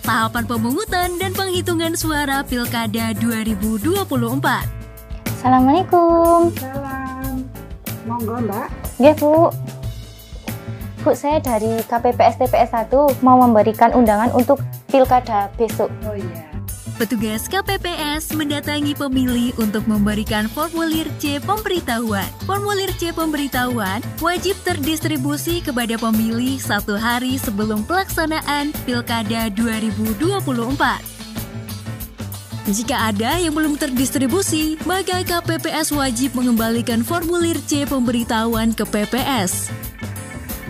tahapan pemungutan dan penghitungan suara Pilkada 2024. Assalamualaikum. Salam. Monggo, Mbak. Ya, Bu. Bu, saya dari KPPS TPS 1 mau memberikan undangan untuk Pilkada besok. Oh iya. Petugas KPPS mendatangi pemilih untuk memberikan formulir C pemberitahuan. Formulir C pemberitahuan wajib terdistribusi kepada pemilih 1 hari sebelum pelaksanaan Pilkada 2024. Jika ada yang belum terdistribusi, maka KPPS wajib mengembalikan formulir C pemberitahuan ke PPS.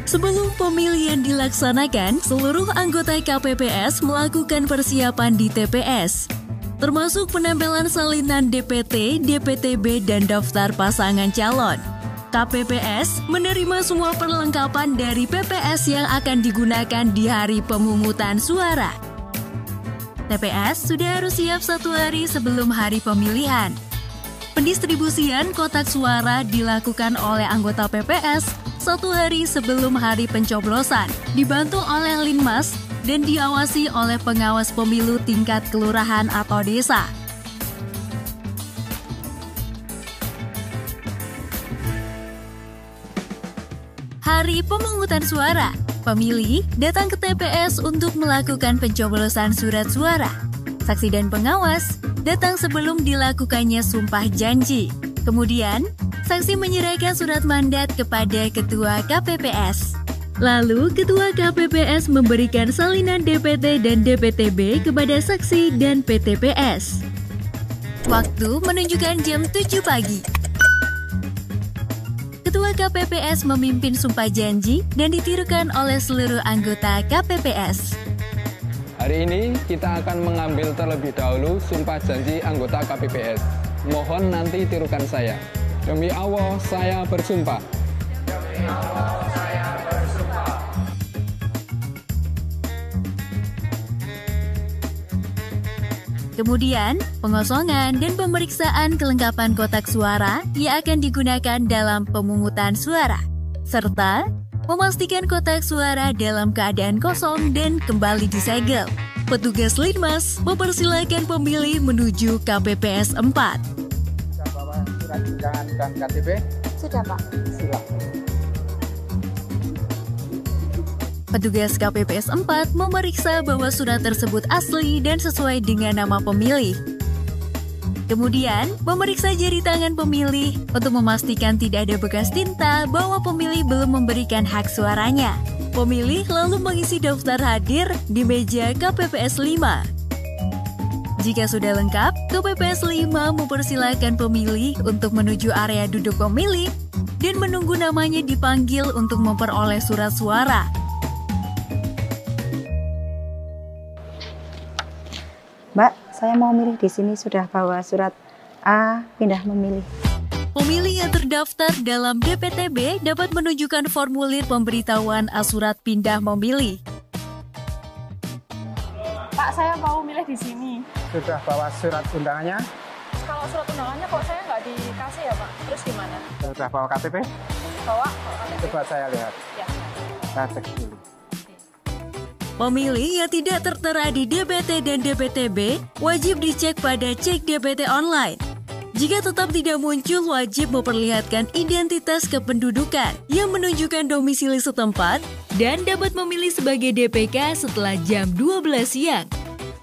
Sebelum pemilihan dilaksanakan, seluruh anggota KPPS melakukan persiapan di TPS, termasuk penempelan salinan DPT, DPTB, dan daftar pasangan calon. KPPS menerima semua perlengkapan dari PPS yang akan digunakan di hari pemungutan suara. TPS sudah harus siap 1 hari sebelum hari pemilihan. Pendistribusian kotak suara dilakukan oleh anggota PPS 1 hari sebelum hari pencoblosan, dibantu oleh Linmas dan diawasi oleh pengawas pemilu tingkat kelurahan atau desa. Hari pemungutan suara, pemilih datang ke TPS untuk melakukan pencoblosan surat suara. Saksi dan pengawas datang sebelum dilakukannya sumpah janji. Kemudian, saksi menyerahkan surat mandat kepada Ketua KPPS. Lalu, Ketua KPPS memberikan salinan DPT dan DPTB kepada saksi dan PTPS. Waktu menunjukkan jam 7 pagi. Ketua KPPS memimpin sumpah janji dan ditirukan oleh seluruh anggota KPPS. Hari ini kita akan mengambil terlebih dahulu sumpah janji anggota KPPS. Mohon nanti tirukan saya. Demi Allah, saya bersumpah. Demi Allah, saya bersumpah. Kemudian, pengosongan dan pemeriksaan kelengkapan kotak suara yang akan digunakan dalam pemungutan suara, serta memastikan kotak suara dalam keadaan kosong dan kembali disegel. Petugas Linmas mempersilahkan pemilih menuju KPPS 4. Sudah bawa surat undangan dan KTP? Sudah, Pak. Silakan. Petugas KPPS 4 memeriksa bahwa surat tersebut asli dan sesuai dengan nama pemilih. Kemudian, memeriksa jari tangan pemilih untuk memastikan tidak ada bekas tinta bahwa pemilih belum memberikan hak suaranya. Pemilih lalu mengisi daftar hadir di meja KPPS 5. Jika sudah lengkap, KPPS 5 mempersilahkan pemilih untuk menuju area duduk pemilih dan menunggu namanya dipanggil untuk memperoleh surat suara. Mbak, saya mau milih di sini sudah bawa surat A pindah memilih. Pemilih yang terdaftar dalam DPTB dapat menunjukkan formulir pemberitahuan surat pindah memilih. Pak, saya mau milih di sini. Sudah bawa surat undangannya? Kalau surat undangannya kok saya nggak dikasih ya, Pak? Terus gimana? Sudah bawa KTP? Bawa KTP. Coba saya lihat. Ya. Saya cek dulu. Pemilih yang tidak tertera di DPT dan DPTB wajib dicek pada cek DPT online. Jika tetap tidak muncul, wajib memperlihatkan identitas kependudukan yang menunjukkan domisili setempat dan dapat memilih sebagai DPK setelah jam 12 siang.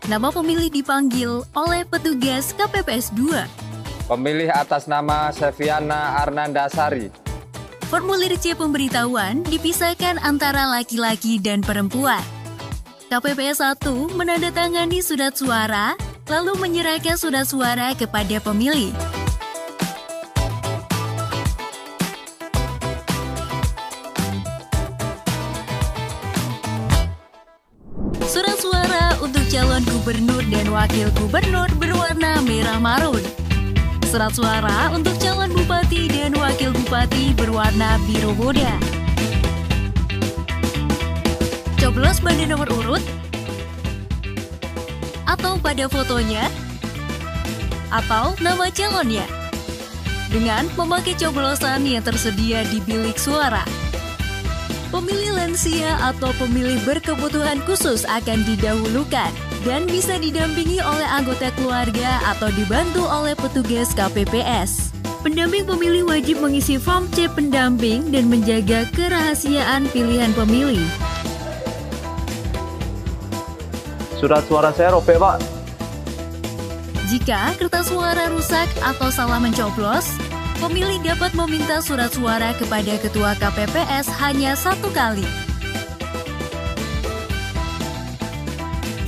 Nama pemilih dipanggil oleh petugas KPPS 2. Pemilih atas nama Seviana Arnandasari. Formulir C pemberitahuan dipisahkan antara laki-laki dan perempuan. KPPS 1 menandatangani surat suara, lalu menyerahkan surat suara kepada pemilih. Surat suara untuk calon gubernur dan wakil gubernur berwarna merah marun. Surat suara untuk calon bupati dan wakil bupati berwarna biru muda. Coblos pada nomor urut atau pada fotonya atau nama calonnya dengan memakai coblosan yang tersedia di bilik suara. Pemilih lansia atau pemilih berkebutuhan khusus akan didahulukan dan bisa didampingi oleh anggota keluarga atau dibantu oleh petugas KPPS. Pendamping pemilih wajib mengisi form C pendamping dan menjaga kerahasiaan pilihan pemilih. Surat suara saya robek, Pak. Jika kertas suara rusak atau salah mencoblos, pemilih dapat meminta surat suara kepada Ketua KPPS hanya 1 kali.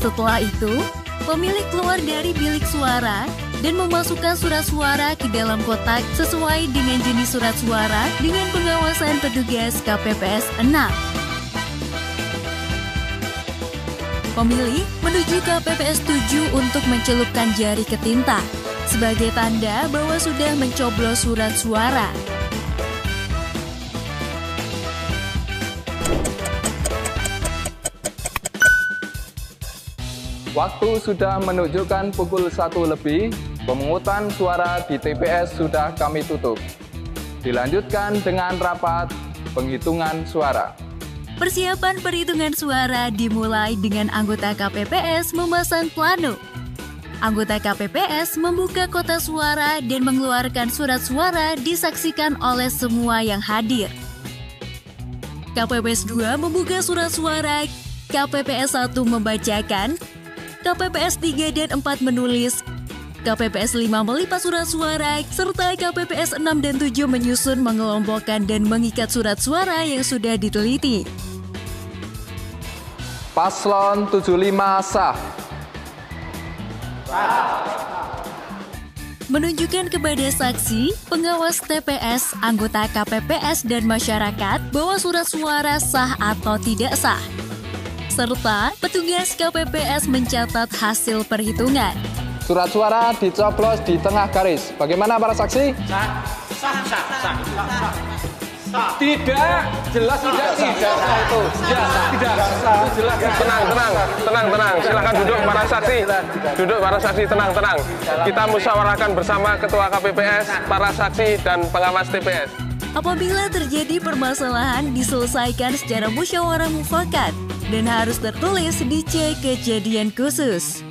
Setelah itu, pemilih keluar dari bilik suara dan memasukkan surat suara ke dalam kotak sesuai dengan jenis surat suara dengan pengawasan petugas KPPS 6. Pemilih menuju KPPS 7 untuk mencelupkan jari ke tinta sebagai tanda bahwa sudah mencoblos surat suara. Waktu sudah menunjukkan pukul 1 lebih, pemungutan suara di TPS sudah kami tutup. Dilanjutkan dengan rapat penghitungan suara. Persiapan perhitungan suara dimulai dengan anggota KPPS memasang plano. Anggota KPPS membuka kotak suara dan mengeluarkan surat suara disaksikan oleh semua yang hadir. KPPS 2 membuka surat suara, KPPS 1 membacakan, KPPS 3 dan 4 menulis, KPPS 5 melipat surat suara, serta KPPS 6 dan 7 menyusun, mengelompokkan, dan mengikat surat suara yang sudah diteliti. Paslon 75 sah. Menunjukkan kepada saksi, pengawas TPS, anggota KPPS, dan masyarakat bahwa surat suara sah atau tidak sah. Serta petugas KPPS mencatat hasil perhitungan. Surat suara dicoblos di tengah garis. Bagaimana para saksi? Sah. Tidak, jelas tidak itu. Tidak. Jelas. Tenang. Silakan duduk para saksi. Duduk para saksi, tenang. Kita musyawarahkan bersama Ketua KPPS, para saksi dan pengawas TPS. Apabila terjadi permasalahan diselesaikan secara musyawarah mufakat dan harus tertulis di C kejadian khusus.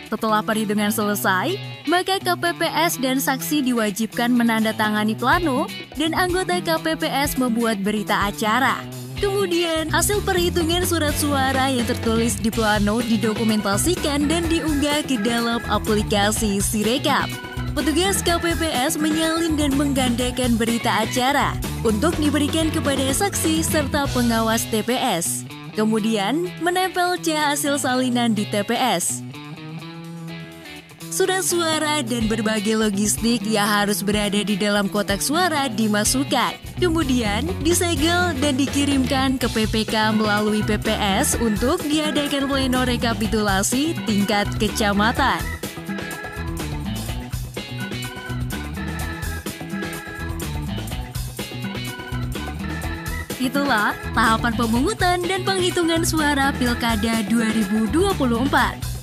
Setelah perhitungan selesai, maka KPPS dan saksi diwajibkan menandatangani plano dan anggota KPPS membuat berita acara. Kemudian, hasil perhitungan surat suara yang tertulis di plano didokumentasikan dan diunggah ke dalam aplikasi Sirekap. Petugas KPPS menyalin dan menggandakan berita acara untuk diberikan kepada saksi serta pengawas TPS. Kemudian, menempel C hasil salinan di TPS. Surat suara dan berbagai logistik yang harus berada di dalam kotak suara dimasukkan. Kemudian disegel dan dikirimkan ke PPK melalui PPS untuk diadakan pleno rekapitulasi tingkat kecamatan. Itulah tahapan pemungutan dan penghitungan suara Pilkada 2024.